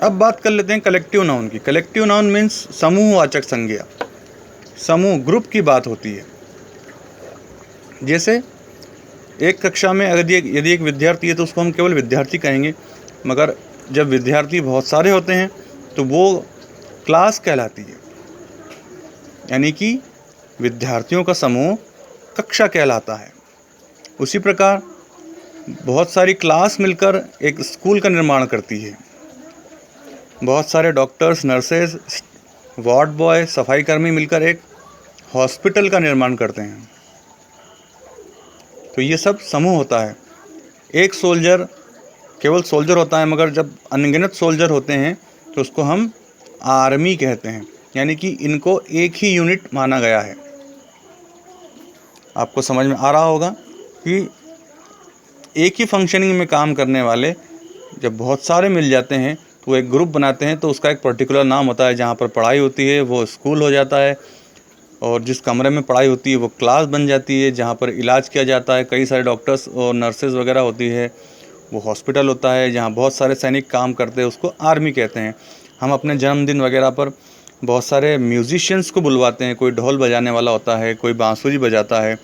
अब बात कर लेते हैं कलेक्टिव नाउन की। कलेक्टिव नाउन मीन्स समूहवाचक संज्ञा, समूह ग्रुप की बात होती है। जैसे एक कक्षा में यदि एक विद्यार्थी है तो उसको हम केवल विद्यार्थी कहेंगे, मगर जब विद्यार्थी बहुत सारे होते हैं तो वो क्लास कहलाती है, यानी कि विद्यार्थियों का समूह कक्षा कहलाता है। उसी प्रकार बहुत सारी क्लास मिलकर एक स्कूल का निर्माण करती है। बहुत सारे डॉक्टर्स, नर्सेज, वार्ड बॉय, सफाई कर्मी मिलकर एक हॉस्पिटल का निर्माण करते हैं। तो ये सब समूह होता है। एक सोल्जर केवल सोल्जर होता है, मगर जब अनगिनत सोल्जर होते हैं तो उसको हम आर्मी कहते हैं, यानी कि इनको एक ही यूनिट माना गया है। आपको समझ में आ रहा होगा कि एक ही फंक्शनिंग में काम करने वाले जब बहुत सारे मिल जाते हैं तो एक ग्रुप बनाते हैं, तो उसका एक पर्टिकुलर नाम होता है। जहाँ पर पढ़ाई होती है वो स्कूल हो जाता है, और जिस कमरे में पढ़ाई होती है वो क्लास बन जाती है। जहाँ पर इलाज किया जाता है, कई सारे डॉक्टर्स और नर्सेज वगैरह होती है, वो हॉस्पिटल होता है। जहाँ बहुत सारे सैनिक काम करते हैं उसको आर्मी कहते हैं। हम अपने जन्मदिन वगैरह पर बहुत सारे म्यूजिशियंस को बुलवाते हैं। कोई ढोल बजाने वाला होता है, कोई बांसुरी बजाता है,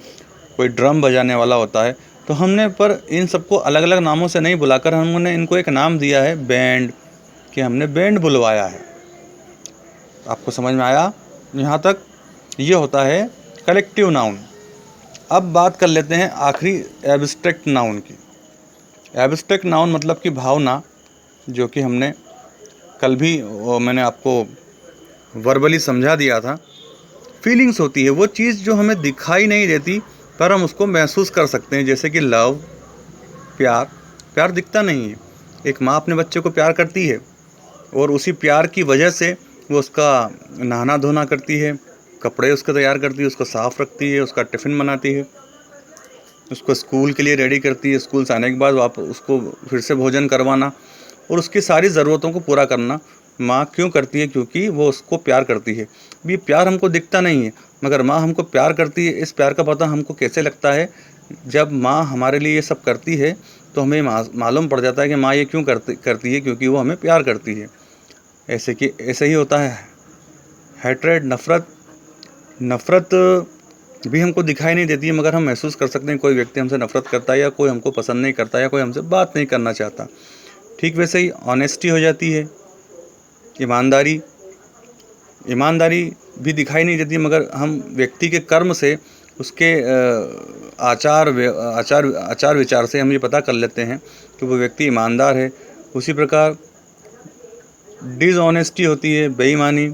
कोई ड्रम बजाने वाला होता है। तो हमने पर इन सबको अलग अलग नामों से नहीं बुलाकर हमने इनको एक नाम दिया है बैंड, कि हमने बैंड बुलवाया है। आपको समझ में आया? यहाँ तक ये होता है कलेक्टिव नाउन। अब बात कर लेते हैं आखिरी एब्स्ट्रैक्ट नाउन की। एब्स्ट्रैक्ट नाउन मतलब कि भावना, जो कि हमने कल भी मैंने आपको वर्बली समझा दिया था। फीलिंग्स होती है वो चीज़ जो हमें दिखाई नहीं देती पर हम उसको महसूस कर सकते हैं, जैसे कि लव, प्यार। प्यार दिखता नहीं है। एक माँ अपने बच्चे को प्यार करती है और उसी प्यार की वजह से वो उसका नहाना धोना करती है, कपड़े उसके तैयार करती है, उसको साफ़ रखती है, उसका टिफ़िन बनाती है, उसको स्कूल के लिए रेडी करती है, स्कूल से आने के बाद वापस उसको फिर से भोजन करवाना और उसकी सारी ज़रूरतों को पूरा करना माँ क्यों करती है? क्योंकि वो उसको प्यार करती है। ये प्यार हमको दिखता नहीं है, मगर माँ हमको प्यार करती है। इस प्यार का पता हमको कैसे लगता है? जब माँ हमारे लिए ये सब करती है तो हमें मालूम पड़ जाता है कि माँ ये क्यों करती है, क्योंकि वो हमें प्यार करती है। ऐसे ही होता है हैट्रेड, नफ़रत। नफ़रत भी हमको दिखाई नहीं देती है, मगर हम महसूस कर सकते हैं कोई व्यक्ति हमसे नफ़रत करता है, या कोई हमको पसंद नहीं करता, या कोई हमसे बात नहीं करना चाहता। ठीक वैसे ही ऑनेस्टी हो जाती है, ईमानदारी। ईमानदारी भी दिखाई नहीं देती, मगर हम व्यक्ति के कर्म से, उसके आचार विचार से हम ये पता कर लेते हैं कि वो व्यक्ति ईमानदार है। उसी प्रकार डिसऑनेस्टी होती है, बेईमानी।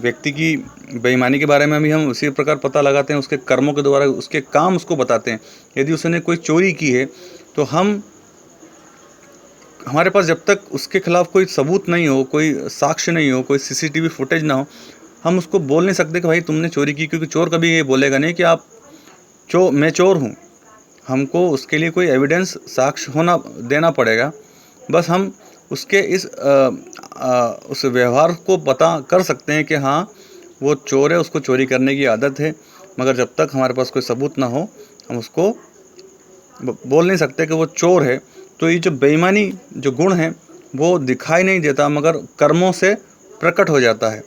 व्यक्ति की बेईमानी के बारे में भी हम उसी प्रकार पता लगाते हैं, उसके कर्मों के द्वारा, उसके काम उसको बताते हैं। यदि उसने कोई चोरी की है तो हमारे पास जब तक उसके खिलाफ कोई सबूत नहीं हो, कोई साक्ष्य नहीं हो, कोई सीसीटीवी फुटेज ना हो, हम उसको बोल नहीं सकते कि भाई तुमने चोरी की, क्योंकि चोर कभी ये बोलेगा नहीं कि मैं चोर हूँ। हमको उसके लिए कोई एविडेंस, साक्ष्य देना पड़ेगा। बस हम उसके उस व्यवहार को पता कर सकते हैं कि हाँ वो चोर है, उसको चोरी करने की आदत है। मगर जब तक हमारे पास कोई सबूत ना हो हम उसको बोल नहीं सकते कि वो चोर है। तो ये जो बेईमानी जो गुण है वो दिखाई नहीं देता, मगर कर्मों से प्रकट हो जाता है।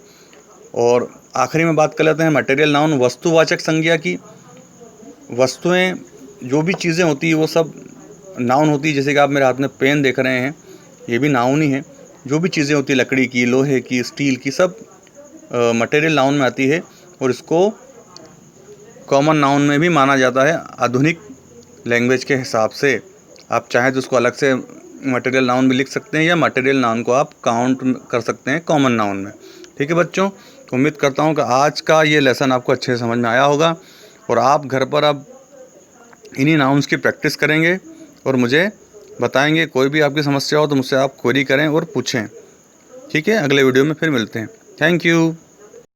और आखिरी में बात कर लेते हैं मटेरियल नाउन, वस्तुवाचक संज्ञा की। वस्तुएं, जो भी चीज़ें होती है वो सब नाउन होती है। जैसे कि आप मेरे हाथ में पेन देख रहे हैं, ये भी नाउन ही है। जो भी चीज़ें होती है, लकड़ी की, लोहे की, स्टील की, सब मटेरियल नाउन में आती है। और इसको कॉमन नाउन में भी माना जाता है आधुनिक लैंग्वेज के हिसाब से। आप चाहें तो उसको अलग से मटेरियल नाउन भी लिख सकते हैं, या मटेरियल नाउन को आप काउंट कर सकते हैं कॉमन नाउन में। ठीक है बच्चों, तो उम्मीद करता हूँ कि आज का ये लेसन आपको अच्छे से समझ में आया होगा, और आप घर पर अब इन्हीं नाउन्स की प्रैक्टिस करेंगे और मुझे बताएंगे। कोई भी आपकी समस्या हो तो मुझसे आप क्वेरी करें और पूछें। ठीक है, अगले वीडियो में फिर मिलते हैं। Thank you.